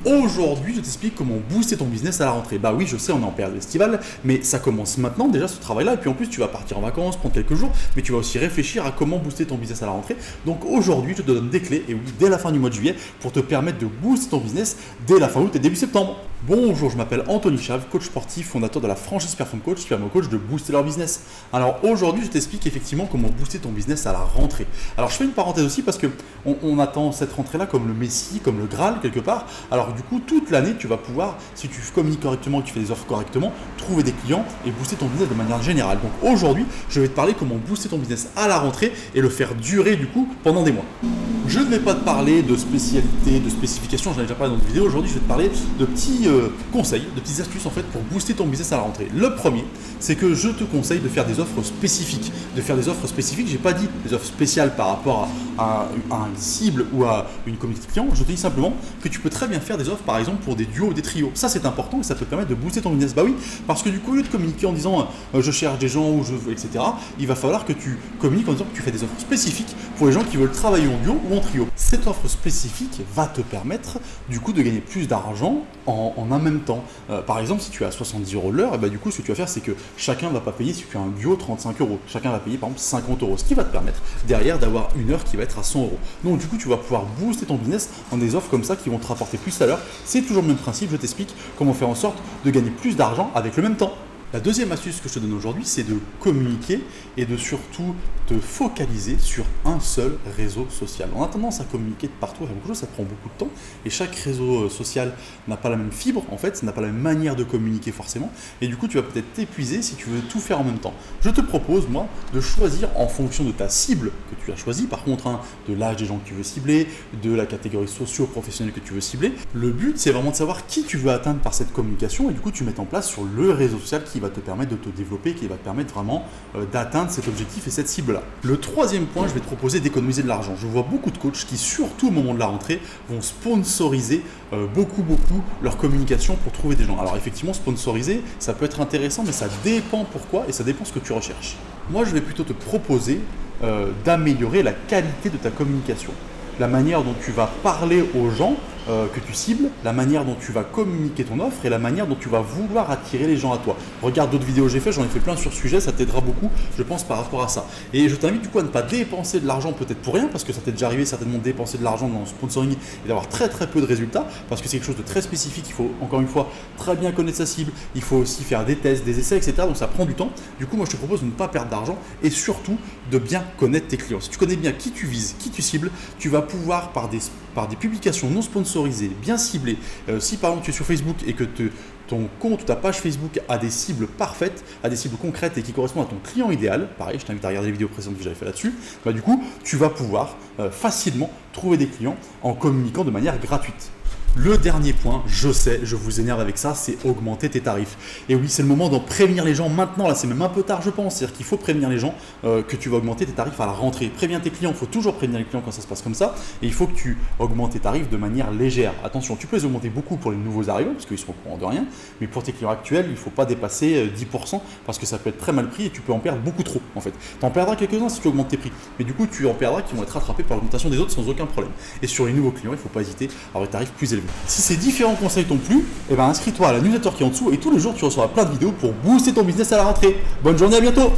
Aujourd'hui, je t'explique comment booster ton business à la rentrée. Bah oui, je sais, on est en période estivale, mais ça commence maintenant déjà ce travail-là. Et puis en plus, tu vas partir en vacances, prendre quelques jours, mais tu vas aussi réfléchir à comment booster ton business à la rentrée. Donc aujourd'hui, je te donne des clés, et oui, dès la fin du mois de juillet, pour te permettre de booster ton business dès la fin août et début septembre. Bonjour, je m'appelle Anthony Chave, coach sportif, fondateur de la franchise Perform Coach, qui permet aux coachs de booster leur business. Alors aujourd'hui, je t'explique effectivement comment booster ton business à la rentrée. Alors je fais une parenthèse aussi parce que on attend cette rentrée-là comme le Messie, comme le Graal quelque part. Alors du coup, toute l'année, tu vas pouvoir, si tu communiques correctement, que tu fais des offres correctement, trouver des clients et booster ton business de manière générale. Donc aujourd'hui, je vais te parler comment booster ton business à la rentrée et le faire durer du coup pendant des mois. Je ne vais pas te parler de spécialité, de spécification, j'en ai déjà parlé dans une vidéo. Aujourd'hui, je vais te parler de petits conseils, de petites astuces en fait pour booster ton business à la rentrée. Le premier, c'est que je te conseille de faire des offres spécifiques. J'ai pas dit des offres spéciales par rapport à une cible ou à une communauté de clients. Je te dis simplement que tu peux très bien faire des offres par exemple pour des duos ou des trios. Ça c'est important et ça peut te permettre de booster ton business. Bah oui, parce que du coup, au lieu de communiquer en disant je cherche des gens ou je veux, etc., il va falloir que tu communiques en disant que tu fais des offres spécifiques pour les gens qui veulent travailler en duo ou en trio. Cette offre spécifique va te permettre du coup de gagner plus d'argent en un même temps. Par exemple, si tu as 70 € l'heure, et bah, du coup, ce que tu vas faire, c'est que chacun ne va pas payer, si tu as un duo, 35 €. Chacun va payer par exemple 50 €, ce qui va te permettre derrière d'avoir une heure qui va être à 100 €. Donc du coup, tu vas pouvoir booster ton business en des offres comme ça qui vont te rapporter plus à l'heure. C'est toujours le même principe, je t'explique comment faire en sorte de gagner plus d'argent avec le même temps. La deuxième astuce que je te donne aujourd'hui, c'est de communiquer et de surtout te focaliser sur un seul réseau social. On a tendance à communiquer de partout, à beaucoup de choses, ça prend beaucoup de temps et chaque réseau social n'a pas la même fibre, en fait, ça n'a pas la même manière de communiquer forcément et du coup, tu vas peut-être t'épuiser si tu veux tout faire en même temps. Je te propose, moi, de choisir en fonction de ta cible que tu as choisie, par contre, de l'âge des gens que tu veux cibler, de la catégorie socio-professionnelle que tu veux cibler. Le but, c'est vraiment de savoir qui tu veux atteindre par cette communication et du coup, tu mets en place sur le réseau social qui va te permettre de te développer, qui va te permettre vraiment d'atteindre cet objectif et cette cible-là. Le troisième point, je vais te proposer d'économiser de l'argent. Je vois beaucoup de coachs qui, surtout au moment de la rentrée, vont sponsoriser beaucoup leur communication pour trouver des gens. Alors effectivement, sponsoriser, ça peut être intéressant, mais ça dépend pourquoi et ça dépend ce que tu recherches. Moi, je vais plutôt te proposer d'améliorer la qualité de ta communication. La manière dont tu vas parler aux gens que tu cibles, la manière dont tu vas communiquer ton offre et la manière dont tu vas vouloir attirer les gens à toi. Regarde d'autres vidéos que j'ai fait, j'en ai fait plein sur ce sujet, ça t'aidera beaucoup, je pense, par rapport à ça. Et je t'invite du coup à ne pas dépenser de l'argent peut-être pour rien, parce que ça t'est déjà arrivé certainement de dépenser de l'argent dans le sponsoring et d'avoir très peu de résultats, parce que c'est quelque chose de très spécifique, il faut encore une fois très bien connaître sa cible, il faut aussi faire des tests, des essais, etc. Donc ça prend du temps. Du coup, moi je te propose de ne pas perdre d'argent et surtout de bien connaître tes clients. Si tu connais bien qui tu vises, qui tu cibles, tu vas pouvoir par des publications non sponsorisées, bien ciblées. Si par exemple tu es sur Facebook et que ton compte ou ta page Facebook a des cibles parfaites, a des cibles concrètes et qui correspondent à ton client idéal, pareil, je t'invite à regarder les vidéos précédentes que j'avais fait là-dessus, bah, du coup, tu vas pouvoir facilement trouver des clients en communiquant de manière gratuite. Le dernier point, je sais, je vous énerve avec ça, c'est augmenter tes tarifs. Et oui, c'est le moment d'en prévenir les gens maintenant, là c'est même un peu tard je pense, c'est-à-dire qu'il faut prévenir les gens que tu vas augmenter tes tarifs à la rentrée. Préviens tes clients, il faut toujours prévenir les clients quand ça se passe comme ça, et il faut que tu augmentes tes tarifs de manière légère. Attention, tu peux les augmenter beaucoup pour les nouveaux arrivants, parce qu'ils seront au courant de rien, mais pour tes clients actuels, il ne faut pas dépasser 10%, parce que ça peut être très mal pris et tu peux en perdre beaucoup trop en fait. Tu en perdras quelques-uns si tu augmentes tes prix, mais du coup tu en perdras qui vont être rattrapés par l'augmentation des autres sans aucun problème. Et sur les nouveaux clients, il ne faut pas hésiter à avoir des tarifs plus élevés. Si ces différents conseils t'ont plu, eh ben inscris-toi à la newsletter qui est en dessous et tous les jours tu recevras plein de vidéos pour booster ton business à la rentrée. Bonne journée, à bientôt!